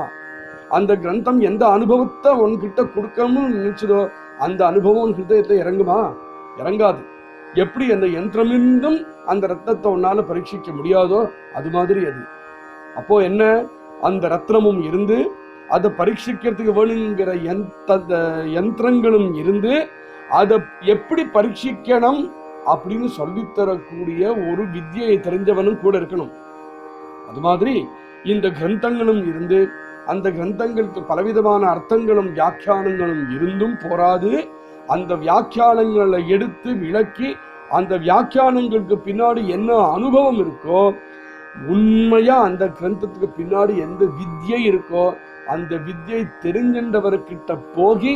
[SPEAKER 2] அந்த கிரந்தம் எந்த அனுபவத்தை உன்கிட்ட கொடுக்கணும்னு நினைச்சதோ அந்த அனுபவம் உன் ஹிருதயத்துல இறங்குமா? இறங்காது. எப்படி அந்த யந்திரமிருந்தும் அந்த ரத்தத்தை உன்னால பரீட்சிக்க முடியாதோ அது மாதிரி அது. அப்போ என்ன, அந்த ரத்னமும் இருந்து அதை பரீட்சிக்கிறதுக்கு வேணுங்கிற யந்திரங்களும் இருந்து அதை எப்படி பரீட்சிக்கணும் அப்படின்னு சொல்லித்தரக்கூடிய ஒரு வித்தியை தெரிஞ்சவனும் கூட இருக்கணும். அது மாதிரி இந்த கிரந்தங்களும் இருந்து அந்த கிரந்தங்களுக்கு பலவிதமான அர்த்தங்களும் வியாக்கியானங்களும் இருந்தும் போராது. அந்த வியாக்கியானங்களை எடுத்து விளக்கி அந்த வியாக்கியானங்களுக்கு பின்னாடி என்ன அனுபவம் இருக்கோ, உண்மையா அந்த கிரந்தத்துக்கு பின்னாடி எந்த வித்யை இருக்கோ அந்த வித்யை தெரிஞ்சின்றவர்கிட்ட போகி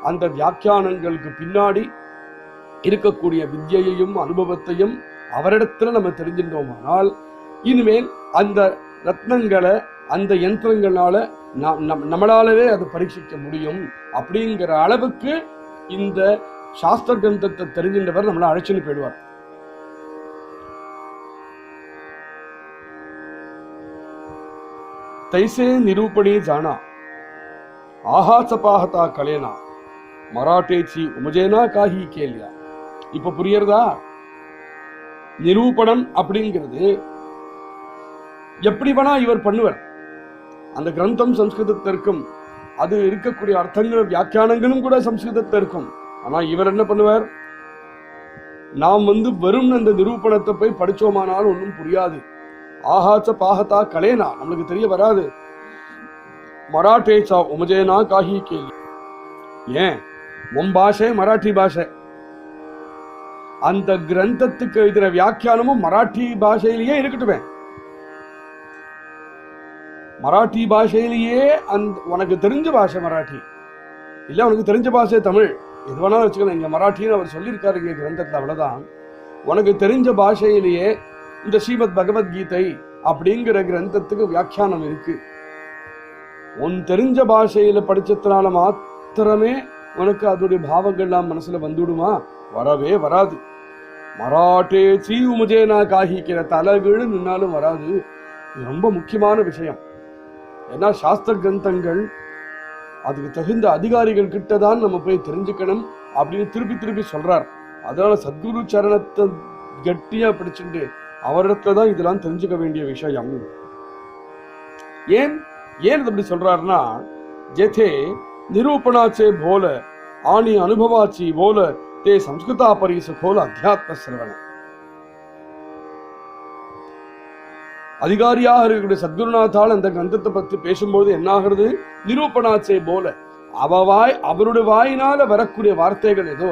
[SPEAKER 2] அந்த வியாக்கியானங்களுக்கு பின்னாடி இருக்கக்கூடிய வித்யையையும் அனுபவத்தையும் அவரிடத்துல நம்ம தெரிஞ்சிட்டோமானால் இனிமேல் அந்த ரத்னங்களை அந்த யந்திரங்களால நம்மளாலவே அதை பரீட்சிக்க முடியும் அப்படிங்கிற அளவுக்கு இந்த சாஸ்திர கிரந்தத்தை தெரிஞ்சின்றவர் நம்மளை அழைச்சுன்னு போயிடுவார். தைசே நிரூபணி ஜானா ஆஹாசபாகதா கலேனா மராட்டேச்சி உமஜேனா காஹி கேலியா. இப்ப புரியறதா? நிரூபணம் அப்படிங்கிறது எப்படி வேணா இவர் பண்ணுவார். அந்த கிரந்தம் சம்ஸ்கிருதத்திற்கும் அது இருக்கக்கூடிய அர்த்தங்கள் வியாக்கியானங்களும் கூட சம்ஸ்கிருதத்திற்கும். ஆனா இவர் என்ன பண்ணுவார்? நாம் வெறும் அந்த நிரூபணத்தை போய் படிச்சோமானாலும் ஒன்றும் புரியாது. ஆஹாச்ச பாகத்தா கலேனா நம்மளுக்கு தெரிய வராது. மராட்டேச்சா உமஜேனா காஹி கேலி. ஏன் உன் பாஷை மராட்டி பாஷை, அந்த கிரந்தத்துக்கு எழுதின வியாக்கியானமும் மராட்டி பாஷையிலேயே இருக்கட்டுமே. மராட்டி பாஷையிலேயே உனக்கு தெரிஞ்ச பாஷை மராட்டி இல்ல, உனக்கு தெரிஞ்ச பாஷை தமிழ், எது வேணாலும் வச்சுக்கலாம். இங்க மராட்டின்னு அவர் சொல்லியிருக்காரு இங்க கிரந்தத்துல, அவ்வளவுதான். உனக்கு தெரிஞ்ச பாஷையிலேயே இந்த ஸ்ரீமத் பகவத்கீதை அப்படிங்கிற கிரந்தத்துக்கு வியாக்கியானம் இருக்கு. உன் தெரிஞ்ச பாஷையில படிச்சதுனால மாத்திரமே உனக்கு அதோடைய பாவங்கள்லாம் மனசுல வந்துடுமா? வரவே வராது. மராட்டே சீ உமஜேனா காஹிக்கிற தலைகீழ் நின்னாலும் வராது. இது ரொம்ப முக்கியமான விஷயம். ஏன்னா சாஸ்திர கிரந்தங்கள் அதுக்கு தகுந்த அதிகாரிகள் கிட்டதான் நம்ம போய் தெரிஞ்சுக்கணும் அப்படின்னு திருப்பி திருப்பி சொல்றார். அதனால சத்குரு சரணத்தை கட்டியா பிடிச்சுட்டு அவரிடத்துலதான் இதெல்லாம் தெரிஞ்சுக்க வேண்டிய விஷயம். ஏன் அப்படி சொல்றாருன்னா, ஜெதே நிரூபணாச்சே போல ஆணி அனுபவாச்சி போல தே சம்ஸ்கிருதா பரிசு போல அத்தியாத்ம சிரவண. அதிகாரியாக இருக்கக்கூடிய சத்குருநாத்தால் அந்த கிரந்தத்தை பத்தி பேசும்போது என்ன ஆகிறது? நிரூபணாச்சே போல அவருடைய வாயினால வரக்கூடிய வார்த்தைகள் ஏதோ,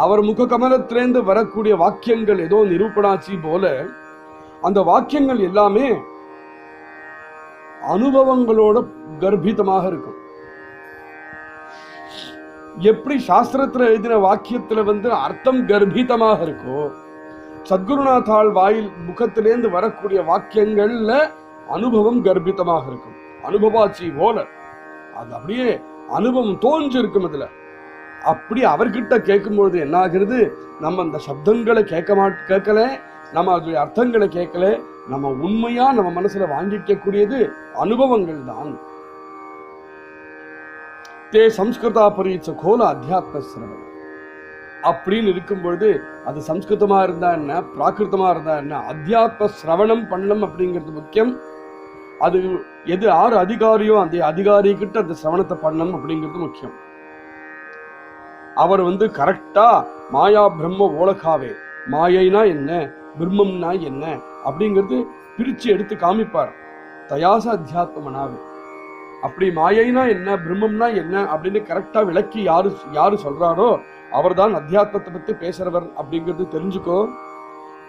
[SPEAKER 2] அவர் முக கமலத்திலேந்து வரக்கூடிய வாக்கியங்கள் ஏதோ நிரூபணாச்சி போல, அந்த வாக்கியங்கள் எல்லாமே அனுபவங்களோட கர்ப்பிதமாக இருக்கும். எப்படி சாஸ்திரத்துல எழுதின வாக்கியத்துல அர்த்தம் கர்ப்பிதமாக இருக்கோ, சத்குருநாத்தாள் வாயில் முகத்திலேந்து வரக்கூடிய வாக்கியங்கள்ல அனுபவம் கர்ப்பிதமாக இருக்கும். அனுபவாச்சி போல அது அப்படியே அனுபவம் தோன்று இருக்கும். அதுல அப்படி அவர்கிட்ட கேட்கும்பொழுது என்ன ஆகிறது? நம்ம அந்த சப்தங்களை கேட்கல, நம்ம அது அர்த்தங்களை கேட்கல, நம்ம உண்மையா நம்ம மனசுல வாங்கிக்க கூடியது அனுபவங்கள் தான். தே சம்ஸ்கிருதா பரீட்ச கோல அத்தியாத்ம சிரவணம் அப்படின்னு இருக்கும் பொழுது அது சம்ஸ்கிருதமா இருந்தா என்ன, பிராகிருதமா இருந்தா என்ன, அத்தியாத்ம சிரவணம் பண்ணணும் அப்படிங்கிறது முக்கியம். அது எது யாரு அதிகாரியோ அந்த அதிகாரி கிட்ட அந்த சிரவணத்தை பண்ணணும் அப்படிங்கிறது முக்கியம். அவர் கரெக்டா மாயா பிரம்ம ஓலகாவே, மாயைனா என்ன பிரம்மம்னா என்ன அப்படிங்கிறது பிரிச்சு எடுத்து காமிப்பார். தயாச அத்தியாத்மனாவே. அப்படி மாயைனா என்ன பிரம்மம்னா என்ன அப்படின்னு கரெக்டா விளக்கி யாரு சொல்றாரோ அவர்தான் அத்தியாத்மத்தை பத்தி பேசுறவர் அப்படிங்கிறது தெரிஞ்சுக்கோ.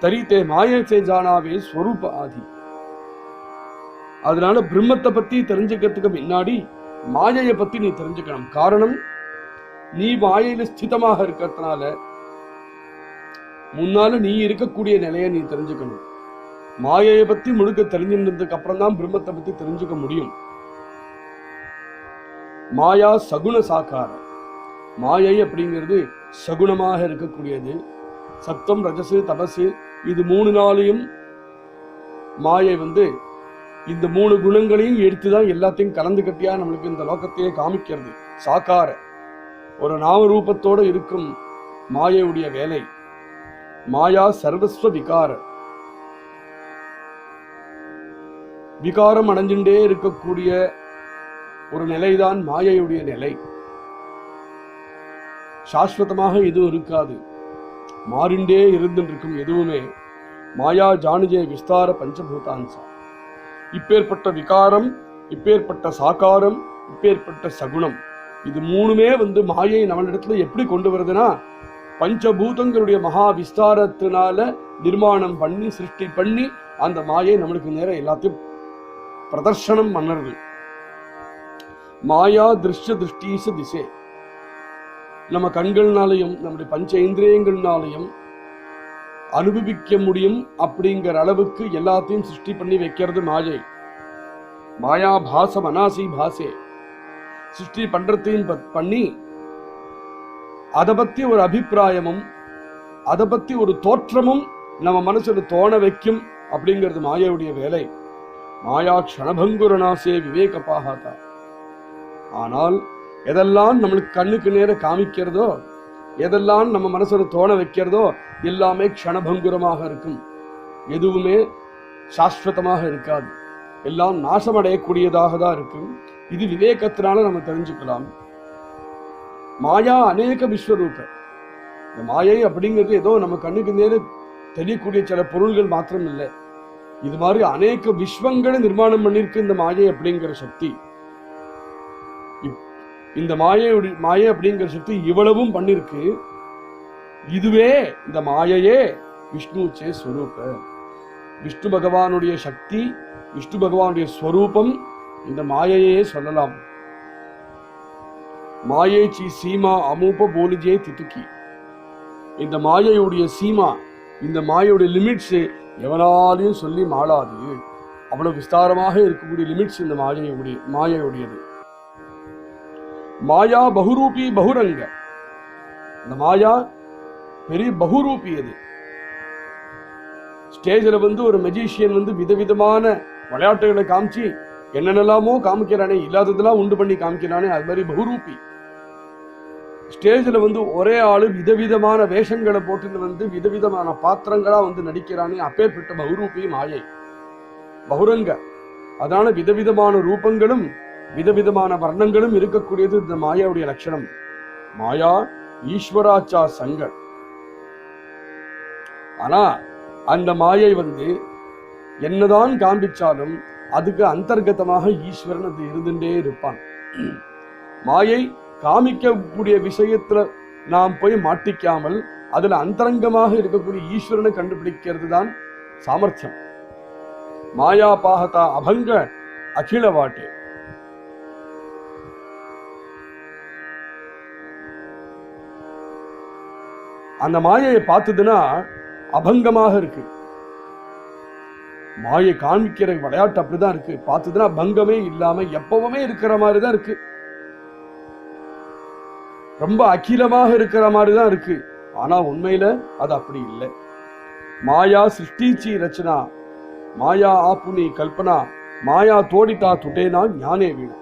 [SPEAKER 2] தரித்தே மாயை ஜானாவே ஸ்வரூப ஆதி. அதனால பிரம்மத்தை பத்தி தெரிஞ்சுக்கிறதுக்கு முன்னாடி மாயையை பத்தி நீ தெரிஞ்சுக்கணும். காரணம், நீ மாயையில ஸ்திதமாக இருக்கிறதுனால முன்னால நீ இருக்கக்கூடிய நிலையை நீ தெரிஞ்சுக்கணும். மாயையை பத்தி முழுக்க தெரிஞ்சிருந்ததுக்கு அப்புறம் தான் பிரம்மத்தை பத்தி தெரிஞ்சுக்க முடியும். மாயா சகுண சாக்கார. மாயை அப்படிங்கிறது சகுணமாக இருக்கக்கூடியது. சத்தம் ரஜசு தபசு இது 3 நாளையும் மாயை இந்த 3 குணங்களையும் எடுத்துதான் எல்லாத்தையும் கலந்து கட்டியா நம்மளுக்கு இந்த லோகத்தையே காமிக்கிறது. சாக்கார ஒரு நாமரூபத்தோடு இருக்கும் மாயையுடைய வேலை. மாயா சர்வஸ்வ விகார. விகாரம் அடைஞ்சுட்டே இருக்கக்கூடிய ஒரு நிலைதான் மாயையுடைய நிலை. சாஸ்வதமாக எதுவும் இருக்காது, மாறிண்டே இருந்துருக்கும் எதுவுமே. மாயா ஜானுஜே விஸ்தார பஞ்சபூதான்சா. இப்பேற்பட்ட விகாரம், இப்பேற்பட்ட சாக்காரம், இப்பேற்பட்ட சகுணம், இது 3மே மாயை நம்மளிடத்துல எப்படி கொண்டு வருதுன்னா, பஞ்சபூதங்களுடைய மகா விஸ்தாரத்தினால நிர்மாணம் பண்ணி சிருஷ்டி பண்ணி அந்த மாயை நம்மளுக்கு நேரம் எல்லாத்தையும் பிரதர்ஷனம் பண்ணுறது. மாயா திருஷ்ய திருஷ்டீச திசை. நம்ம கண்கள்னாலையும் நம்முடைய பஞ்ச இந்திரியங்கள்னாலையும் அனுபவிக்க முடியும் அப்படிங்கிற அளவுக்கு எல்லாத்தையும் சிருஷ்டி பண்ணி வைக்கிறது மாயை. மாயா பாசம் அனாசி பாசே, சிருஷ்டி பண்றதையும் பண்ணி அதை பத்தி ஒரு அபிப்பிராயமும் அதை பத்தி ஒரு தோற்றமும் நம்ம மனசுல தோண வைக்கும் அப்படிங்கிறது மாயையுடைய வேலை. மாயா க்ஷணபங்குரணாசே விவேக பாகாதா. ஆனால் எதெல்லாம் நம்மளுக்கு கண்ணுக்கு நேர காமிக்கிறதோ, எதெல்லாம் நம்ம மனசுல தோண வைக்கிறதோ எல்லாமே க்ஷணபங்குரமாக இருக்கும். எதுவுமே சாஸ்வதமாக இருக்காது, எல்லாம் நாசமடையக்கூடியதாக தான் இருக்கும். இது விவேகத்தினால நம்ம தெரிஞ்சுக்கலாம். மாயா அநேக விஸ்வரூப. இந்த மாயை அப்படிங்கிறது ஏதோ நம்ம கண்ணுக்கு நேர தெரியக்கூடிய சில பொருள்கள் மாத்திரம் இல்லை. இது மாதிரி அநேக விஸ்வங்களை நிர்மாணம் பண்ணிருக்கு இந்த மாயை அப்படிங்கிற சக்தி. இந்த மாயை அப்படிங்கிற சக்தி இவ்வளவும் பண்ணிருக்கு. இதுவே இந்த மாயையே விஷ்ணுச்சே ஸ்வரூப. விஷ்ணு பகவானுடைய சக்தி, விஷ்ணு பகவானுடைய ஸ்வரூபம் இந்த மாயையே சொல்லலாம். மாயேச்சி சீமா அமூப போலிஜே தித்துக்கி. இந்த மாயையுடைய சீமா, இந்த மாயையுடைய லிமிட்ஸ் எவனாலையும் சொல்லி மாளாது. அவ்வளவு விஸ்தாரமாக இருக்கக்கூடிய லிமிட்ஸ் இந்த மாயையுடையது. மாயா பகுரூபி பகுரங்க. இந்த மாயா பெரிய பகுரூபி. அது ஸ்டேஜில் ஒரு மெஜிஷியன் விதவிதமான விளையாட்டுகளை காமிச்சு என்னென்னலாமோ காமிக்கிறானே, இல்லாததெல்லாம் உண்டு பண்ணி காமிக்கிறானே, அது மாதிரி பகுரூபி. ஸ்டேஜில் ஒரே ஆளு விதவிதமான வேஷங்களை போட்டு விதவிதமான பாத்திரங்களா நடிக்கிறானே, அப்பேற்பட்ட பகுரூபி மாயை, பகுரங்க. அதனால விதவிதமான ரூபங்களும் விதவிதமான வர்ணங்களும் இருக்கக்கூடியது இந்த மாயாவுடைய லட்சணம். மாயா ஈஸ்வராச்சா சங்க. ஆனா அந்த மாயை என்னதான் காண்பிச்சாலும் அதுக்கு அந்தர்கதமாக ஈஸ்வரன் அது இருந்துட்டே இருப்பான். மாயை காமிக்கக்கூடிய விஷயத்துல நாம் போய் மாட்டிக்காமல் அதுல அந்தரங்கமாக இருக்கக்கூடிய ஈஸ்வரனை கண்டுபிடிக்கிறது தான் சாமர்த்தியம். மாயா பாகதா அபங்க அகில வாட்டே. அந்த மாயையை பார்த்ததுன்னா அபங்கமாக இருக்கு. மாயை காண்பிக்கிற விளையாட்டு அப்படிதான் இருக்கு. பார்த்ததுன்னா பங்கமே இல்லாம எப்பவுமே இருக்கிற மாதிரிதான் இருக்கு. ரொம்ப அகிலமாக இருக்கிற மாதிரிதான் இருக்கு. ஆனா உண்மையில அது அப்படி இல்லை. மாயா சிருஷ்டிச்சி ரச்சனா, மாயா ஆப்புனி கல்பனா, மாயா தோடித்தா துட்டேனா ஞானே வீணா.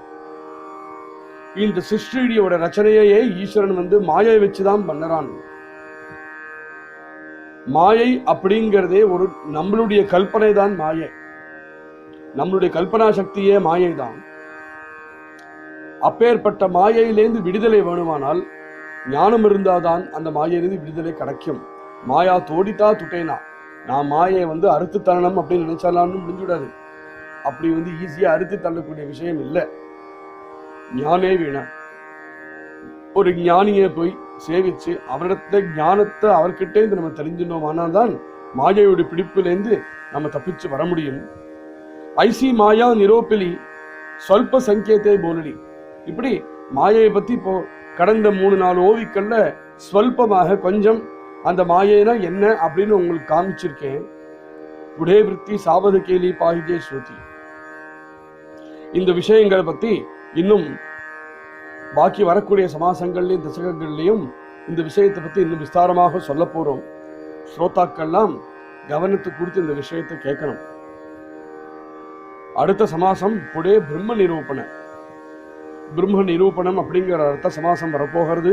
[SPEAKER 2] இந்த சிருஷ்டியோட ரச்சனையே ஈஸ்வரன் மாயை வச்சுதான் பண்ணறான். மாயை அப்படிங்கிறதே ஒரு நம்மளுடைய கல்பனை தான் மாயை. நம்மளுடைய கல்பனா சக்தியே மாயை தான். அப்பேற்பட்ட மாயையிலேருந்து விடுதலை வேணுமானால் ஞானம் இருந்தாதான் அந்த மாயையிலிருந்து விடுதலை கிடைக்கும். மாயா தோடித்தா துட்டேனா. நான் மாயை அறுத்து தள்ளணும் அப்படின்னு நினைச்சாலான்னு முடிஞ்சுடாது. அப்படி ஈஸியா அறுத்து தள்ளக்கூடிய விஷயம் இல்லை. ஞானே வீணா. ஒரு ஞானியை போய் சேவிச்சு அவரிடத்துல ஞானத்தை அவர்கிட்ட நம்ம தெரிஞ்சினோமானால் தான் மாயையோட பிடிப்புலேருந்து நம்ம தப்பிச்சு வர முடியும். ஐசி மாயா நிரோப்பிலி சொல்ப சங்கேத்தை போலடி. இப்படி மாயையை பத்தி இப்போ கடந்த 3-4 ஓவிக்கள்ல ஸ்வல்பமாக கொஞ்சம் அந்த மாயைனா என்ன அப்படின்னு உங்களுக்கு காமிச்சிருக்கேன். உடே விருத்தி சாவத கேலி பாகிஜே ஸ்ருதி. இந்த விஷயங்களை பத்தி இன்னும் பாக்கி வரக்கூடிய சமாசங்கள்லையும் தசகங்கள்லையும் இந்த விஷயத்தை பத்தி இன்னும் விஸ்தாரமாக சொல்ல போறோம். ஸ்ரோதாக்கள்லாம் கவனத்தை கொடுத்து இந்த விஷயத்தை கேட்கணும். அடுத்த சமாசம் புடே பிரம்ம நிரூபண. பிரம்ம நிரூபணம் அப்படிங்கிற அர்த்த சமாசம் வரப்போகிறது.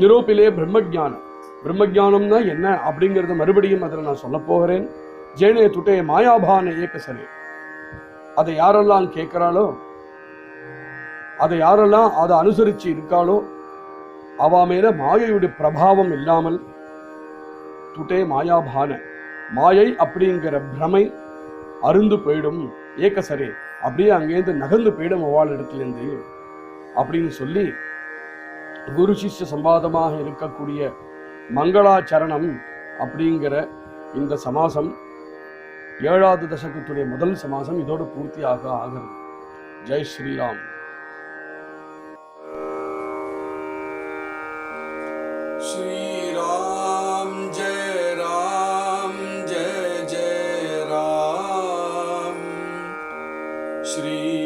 [SPEAKER 2] நிரூபிலே பிரம்மஜானம். பிரம்மஜானம்னா என்ன அப்படிங்கறத மறுபடியும் அதில் நான் சொல்ல போகிறேன். ஜேனே துட்டே மாயாபான ஏகசரே. அதை யாரெல்லாம் கேட்கிறாளோ, அதை யாரெல்லாம் அதை அனுசரிச்சு இருக்காளோ அவ மேல மாயையுடைய பிரபாவம் இல்லாமல் துட்டே மாயாபான, மாயை அப்படிங்கிற பிரமை அருந்து போயிடும். ஏகசரே, அப்படியே அங்கேருந்து நகர்ந்து போயிடும் அவள் இடத்துலேருந்து அப்படின்னு சொல்லி குரு சிஷ்ய சம்பாதமாக இருக்கக்கூடிய மங்களாச்சரணம் அப்படிங்கிற இந்த சமாசம் 7வது தசகத்துடைய முதல் சமாசம் இதோடு பூர்த்தியாக ஆகிறது. ஜெய் ஸ்ரீராம்.
[SPEAKER 1] Shri